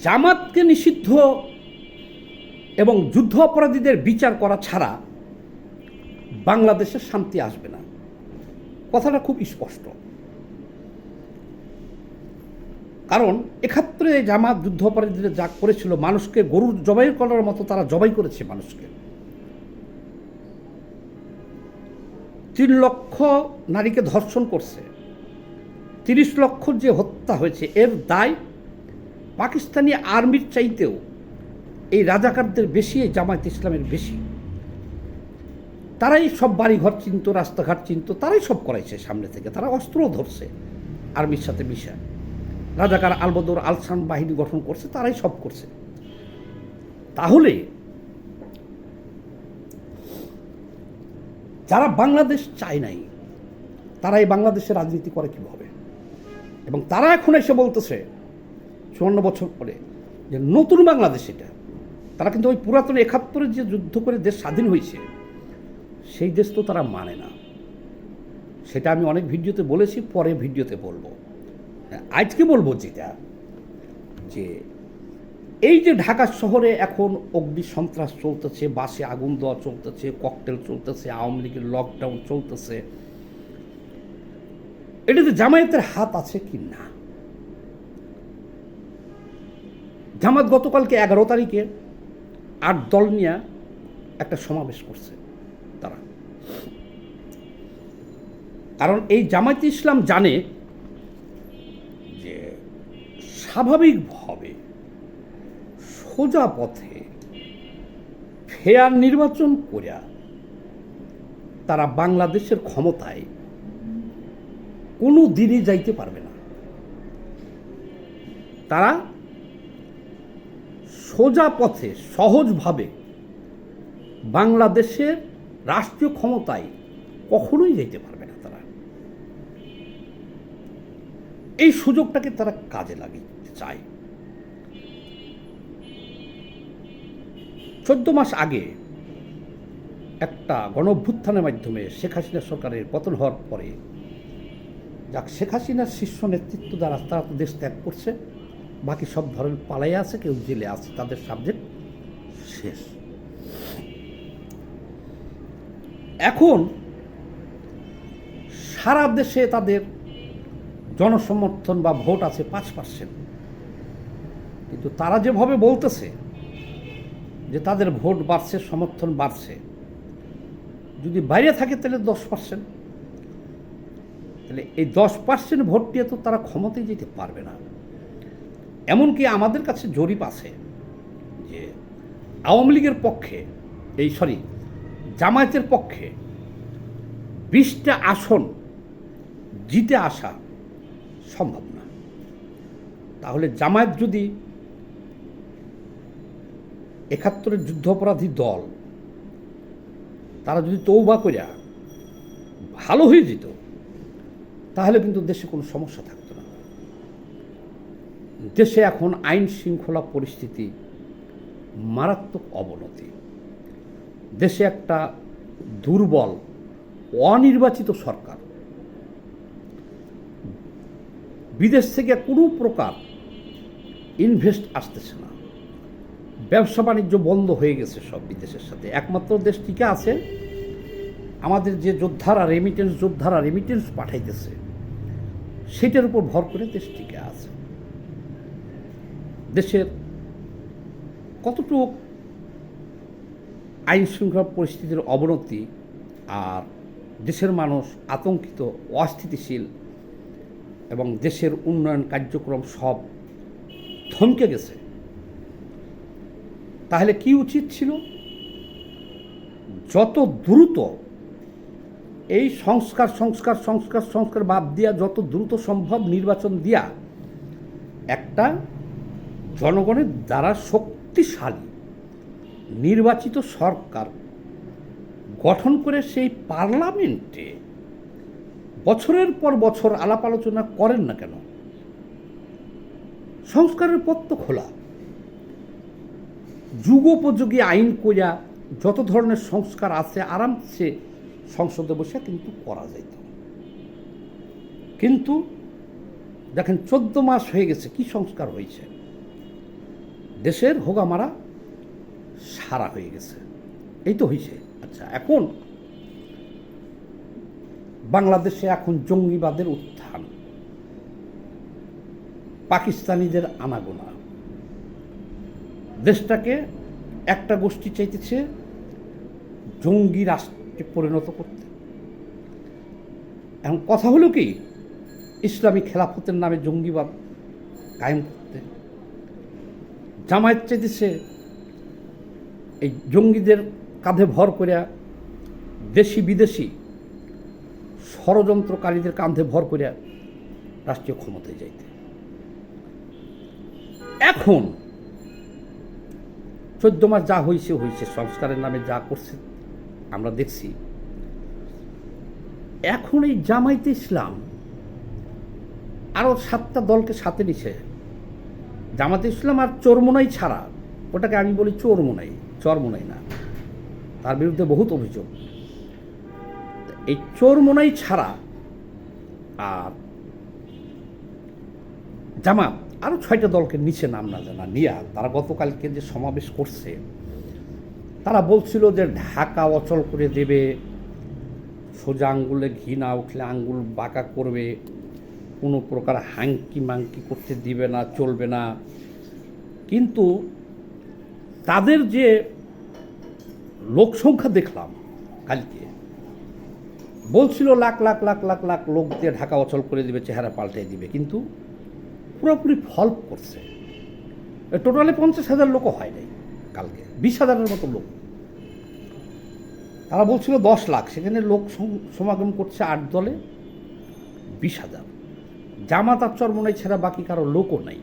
জামাতকে নিষিদ্ধ এবং যুদ্ধ অপরাধীদের বিচার করা ছাড়া বাংলাদেশের শান্তি আসবে না, কথাটা খুব স্পষ্ট। কারণ ৭১ জামাত যুদ্ধ অপরাধীরা যা করেছিল, মানুষকে গরুর জবাই করার মতো তারা জবাই করেছে মানুষকে। ৩ লক্ষ নারীকে ধর্ষণ করছে, ৩০ লক্ষ যে হত্যা হয়েছে, এর দায় পাকিস্তানি আর্মির চাইতেও এই রাজাকারদের বেশি, এই জামায়াত ইসলামের বেশি। তারাই সব বাড়িঘর চিনত, রাস্তাঘাট চিনত, তারাই সব করাইছে সামনে থেকে। তারা অস্ত্রও ধরছে আর্মির সাথে মিশা। রাজাকার আলবদর আলসান বাহিনী গঠন করছে, তারাই সব করছে। তাহলে যারা বাংলাদেশ চায় নাই, তারা এই বাংলাদেশের রাজনীতি করে কীভাবে? এবং তারা এখন এসে বলতেছে ৫৪ বছর পরে যে নতুন বাংলাদেশ এটা। তারা কিন্তু ওই পুরাতন ৭১ যে যুদ্ধ করে দেশ স্বাধীন হয়েছে, সেই দেশ তো তারা মানে না। সেটা আমি অনেক ভিডিওতে বলেছি, পরে ভিডিওতে বলবো। আজকে বলবো যেটা, যে এই যে ঢাকা শহরে এখন অগ্নি সন্ত্রাস চলতেছে, বাসে আগুন দেওয়া চলতেছে, ককটেল চলতেছে, আওয়ামী লীগের লকডাউন চলতেছে, এটাতে জামায়াতের হাত আছে কি না? জামাত গতকালকে ১১ তারিখে ৮ দল নিয়ে একটা সমাবেশ করছে তারা। কারণ এই জামায়াত ইসলাম জানে যে স্বাভাবিকভাবে সোজা পথে ফেয়ার নির্বাচন করে তারা বাংলাদেশের ক্ষমতায় কোনো দিনই যাইতে পারবে না। তারা সোজা পথে সহজভাবে বাংলাদেশের রাষ্ট্রীয় ক্ষমতায় কখনোই যেতে পারবে না। তারা এই সুযোগটাকে তারা কাজে লাগাতে চায়। ১৪ মাস আগে একটা গণঅভ্যুত্থানের মাধ্যমে শেখ হাসিনা সরকারের পতন হওয়ার পরে, যাক শেখ হাসিনার শীর্ষ নেতৃত্ব দ্বারা তারা তো দেশ ত্যাগ করছে, বাকি সব ধরনের পালাই আছে, কেউ জেলে আছে, তাদের সাবজেক্ট শেষ। এখন সারা দেশে তাদের জনসমর্থন বা ভোট আছে ৫%, কিন্তু তারা যেভাবে বলতেছে যে তাদের ভোট বাড়ছে, সমর্থন বাড়ছে, যদি বাইরে থাকে তাহলে 10%। তাহলে এই 10% ভোট দিয়ে তো তারা ক্ষমতায় যেতে পারবে না। এমনকি আমাদের কাছে জরিপ আছে যে আওয়ামী লীগের পক্ষে, জামায়াতের পক্ষে 20টা আসন জিতে আসা সম্ভব না। তাহলে জামায়াত যদি ৭১ যুদ্ধাপরাধী দল, তারা যদি তৌবা করিয়া ভালো হয়ে যেত, তাহলে কিন্তু দেশে কোনো সমস্যা থাকতো না। দেশে এখন আইন শৃঙ্খলা পরিস্থিতি মারাত্মক অবনতি। দেশে একটা দুর্বল অনির্বাচিত সরকার, বিদেশ থেকে কোনো প্রকার ইনভেস্ট আসতেছে না, ব্যবসা বাণিজ্য বন্ধ হয়ে গেছে সব বিদেশের সাথে। একমাত্র দেশ টিকে আছে আমাদের যে যোদ্ধারা রেমিটেন্স পাঠাইতেছে, সেটার উপর ভর করে দেশ টিকে আছে। দেশের কতটুকু আইন শৃঙ্খলা পরিস্থিতির অবনতি, আর দেশের মানুষ আতঙ্কিত, অস্থিতিশীল, এবং দেশের উন্নয়ন কার্যক্রম সব থমকে গেছে। তাহলে কি উচিত ছিল? যত দ্রুত এই সংস্কার বাদ দিয়া যত দ্রুত সম্ভব নির্বাচন দিয়া একটা জনগণের দ্বারা শক্তিশালী নির্বাচিত সরকার গঠন করে সেই পার্লামেন্টে বছরের পর বছর আলাপ আলোচনা করেন না কেন? সংস্কারের পথ তো খোলা। যুগোপযোগী আইন কইরা যত ধরনের সংস্কার আছে আরামসে সংসদে বসে কিন্তু করা যাইত। কিন্তু দেখেন 14 মাস হয়ে গেছে, কি সংস্কার হয়েছে? দেশের হোগামারা সারা হয়ে গেছে, এই তো হয়েছে। আচ্ছা, এখন বাংলাদেশে এখন জঙ্গিবাদের উত্থান, পাকিস্তানিদের আনাগোনা, দেশটাকে একটা গোষ্ঠী চাইতেছে জঙ্গি রাষ্ট্রে পরিণত করতে। এখন কথা হলো কি, ইসলামী খেলাফতের নামে জঙ্গিবাদ কায়েম করতে। জামায়াত চাইতেছে এই জঙ্গিদের কাঁধে ভর করে দেশি বিদেশি ষড়যন্ত্রকারীদের কাঁধে ভর করে রাষ্ট্রীয় ক্ষমতায় যাইতে। এখন 14 মাস যা হয়েছে হয়েছে, সংস্কারের নামে যা করছে আমরা দেখছি। এখন এই জামায়াতে ইসলাম আরও 7টা দলকে সাথে নিছে। জামায়াতে ইসলাম আর চরমোনাই ছাড়া, ওটাকে আমি বলি চরমোনাই, চরমোনাই না, তার বিরুদ্ধে বহুত অভিযোগ। এই চরমোনাই ছাড়া আর জামাত আরও 6টা দলকে নিচে, নাম না জানা নিয়া তারা গতকালকে যে সমাবেশ করছে, তারা বলছিল যে ঢাকা অচল করে দেবে, সোজা আঙ্গুলে ঘি না উঠলে আঙ্গুল বাঁকা করবে, কোনো প্রকার হাঙ্কি মাঙ্কি করতে দিবে না, চলবে না। কিন্তু তাদের যে লোক সংখ্যা দেখলাম কালকে, বলছিল লাখ লাখ লাখ লাখ লাখ লোক দিয়ে ঢাকা অচল করে দিবে, চেহারা পাল্টে দিবে, কিন্তু পুরোপুরি ফল করছে। টোটালে 50,000 লোকও হয় নাই কালকে, 20,000-এর মতো লোক। তারা বলছিল 10 লাখ, সেখানে লোক সমাগম করছে 8 দলে 20,000। জামাত আর চরমোনাই ছাড়া বাকি কারো লোকও নাই।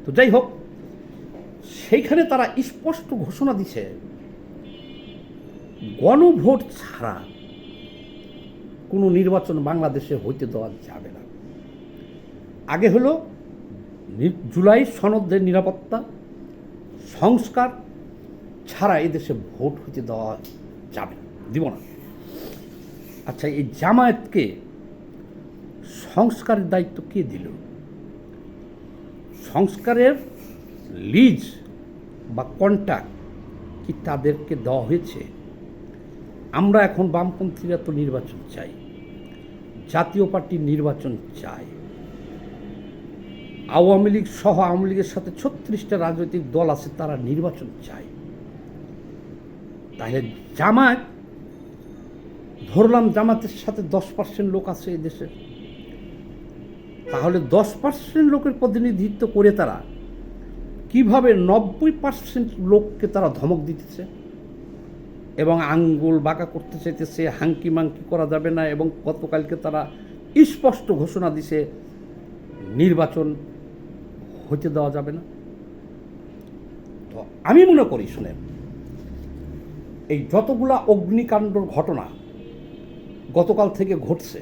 তো যাই হোক, সেইখানে তারা স্পষ্ট ঘোষণা দিছে গণভোট ছাড়া কোনো নির্বাচন বাংলাদেশে হইতে দেওয়া যাবে না। আগে হলো জুলাই সনদের নিরাপত্তা সংস্কার ছাড়া এদেশে ভোট হইতে দেওয়া যাবে না, দিব না। আচ্ছা, এই জামায়াতকে সংস্কারের দায়িত্ব কে দিল? সংস্কারের লিজ বা কন্ট্রাক্ট কি তাদেরকে দেওয়া হয়েছে? আমরা এখন বামপন্থীরা তো নির্বাচন চাই, জাতীয় পার্টির নির্বাচন চাই, আওয়ামী লীগ সহ আওয়ামী লীগের সাথে 36টা রাজনৈতিক দল আছে, তারা নির্বাচন চায়। তাহলে জামায়াত, ধরলাম জামাতের সাথে 10% লোক আছে এই দেশে, তাহলে 10% লোকের প্রতিনিধিত্ব করে তারা কিভাবে 90% লোককে তারা ধমক দিতেছে এবং আঙ্গুল বাঁকা করতে চাইতেছে, হাঙ্কি মাঙ্কি করা যাবে না, এবং গতকালকে তারা স্পষ্ট ঘোষণা দিছে নির্বাচন হতে দেওয়া যাবে না। তো আমি মনে করি, শুনেন, এই যতগুলা অগ্নিকাণ্ডর ঘটনা গতকাল থেকে ঘটছে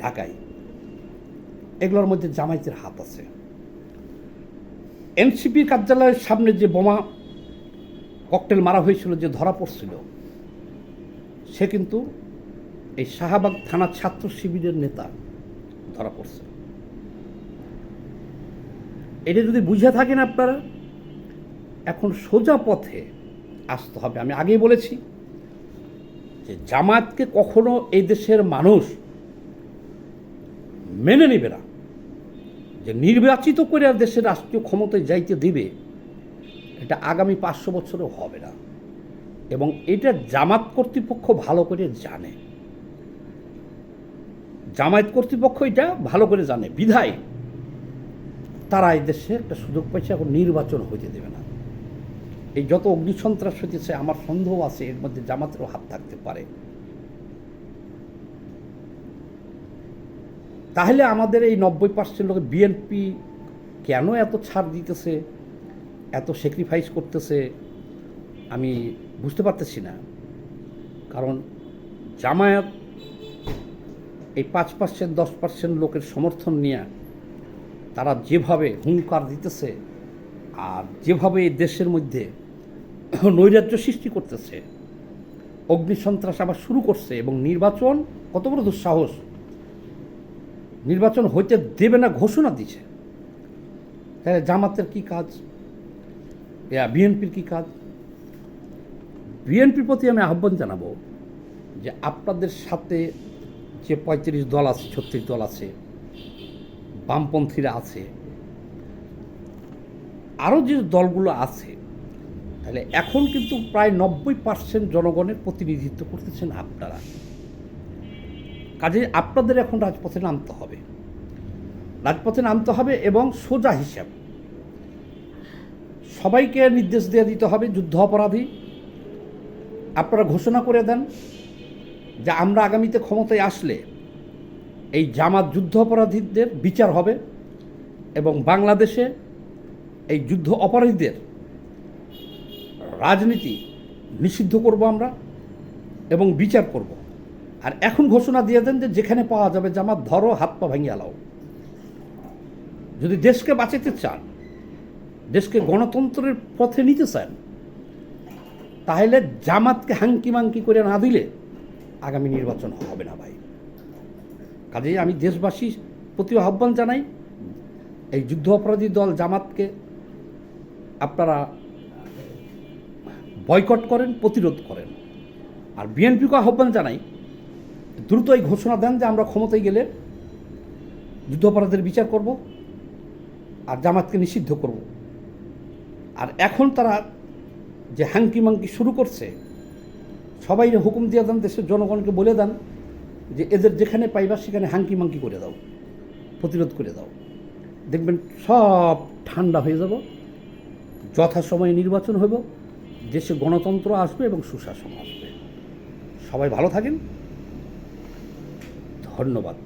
ঢাকায়, এগুলোর মধ্যে জামায়াতের হাত আছে। এনসিপির কার্যালয়ের সামনে যে বোমা ককটেল মারা হয়েছিল, যে ধরা পড়ছিল, সে কিন্তু এই শাহবাগ থানা ছাত্র শিবিরের নেতা ধরা পড়ছে। এটা যদি বুঝে থাকেন আপনারা, এখন সোজা পথে আসতে হবে। আমি আগেই বলেছি যে জামায়াতকে কখনো এই দেশের মানুষ মেনে নেবে না, যে নির্বাচিত করে আর দেশের রাষ্ট্রীয় ক্ষমতায় যাইতে দিবে, এটা আগামী 500 বছরও হবে না। এবং এটা জামাত কর্তৃপক্ষ ভালো করে জানে, জামায়াত কর্তৃপক্ষ এটা ভালো করে জানে, বিধায় তারা এই দেশে একটা সুযোগ পাইছে, এখন নির্বাচন হইতে দেবে না। এই যত অগ্নিসন্ত্রাস হইতেছে, আমার সন্দেহ আছে এর মধ্যে জামাতেরও হাত থাকতে পারে। তাহলে আমাদের এই 90% লোক, বিএনপি কেন এত ছাড় দিতেছে, এত স্যাক্রিফাইস করতেছে, আমি বুঝতে পারতেছি না। কারণ জামায়াত এই 5%, 10% লোকের সমর্থন নিয়ে তারা যেভাবে হুঙ্কার দিতেছে আর যেভাবে এই দেশের মধ্যে নৈরাজ্য সৃষ্টি করতেছে, অগ্নিসন্ত্রাস আবার শুরু করছে, এবং নির্বাচন, কত বড় দুঃসাহস! নির্বাচন হইতে দেবে না ঘোষণা দিছে, তাহলে জামাতের কি কাজ, বিএনপির কি কাজ? বিএনপির প্রতি আমি আহ্বান জানাবো যে আপনাদের সাথে যে 35 দল আছে, 36 দল আছে, বামপন্থীরা আছে, আরও যে দলগুলো আছে, তাহলে এখন কিন্তু প্রায় 90% জনগণের প্রতিনিধিত্ব করতেছেন আপনারা। কাজে আপনাদের এখন রাজপথে নামতে হবে, রাজপথে নামতে হবে এবং সোজা হিসাব সবাইকে নির্দেশ দিয়ে দিতে হবে। যুদ্ধ অপরাধী আপনারা ঘোষণা করে দেন যে আমরা আগামীতে ক্ষমতায় আসলে এই জামাত যুদ্ধ অপরাধীদের বিচার হবে এবং বাংলাদেশে এই যুদ্ধ অপরাধীদের রাজনীতি নিষিদ্ধ করব আমরা এবং বিচার করব। আর এখন ঘোষণা দিয়ে দেন যে যেখানে পাওয়া যাবে জামাত ধরো, হাত পা ভাঙিয়ে আলাও। যদি দেশকে বাঁচাতে চান, দেশকে গণতন্ত্রের পথে নিতে চান, তাহলে জামাতকে হাঙ্কি মাঙ্কি করে না দিলে আগামী নির্বাচন হবে না ভাই। কাজেই আমি দেশবাসীর প্রতি আহ্বান জানাই, এই যুদ্ধ অপরাধী দল জামাতকে আপনারা বয়কট করেন, প্রতিরোধ করেন। আর বিএনপিকে আহ্বান জানাই, দ্রুত এই ঘোষণা দেন যে আমরা ক্ষমতায় গেলে যুদ্ধ অপরাধের বিচার করব আর জামাতকে নিষিদ্ধ করব। আর এখন তারা যে হাঙ্কি মাঙ্কি শুরু করছে, সবাই হুকুম দিয়ে দেন, দেশের জনগণকে বলে দেন যে এদের যেখানে পাইবা সেখানে হাঙ্কি মাঙ্কি করে দাও, প্রতিরোধ করে দাও। দেখবেন সব ঠান্ডা হয়ে যাব, যথাসময়ে নির্বাচন হইব, দেশে গণতন্ত্র আসবে এবং সুশাসন আসবে। সবাই ভালো থাকেন, ধন্যবাদ।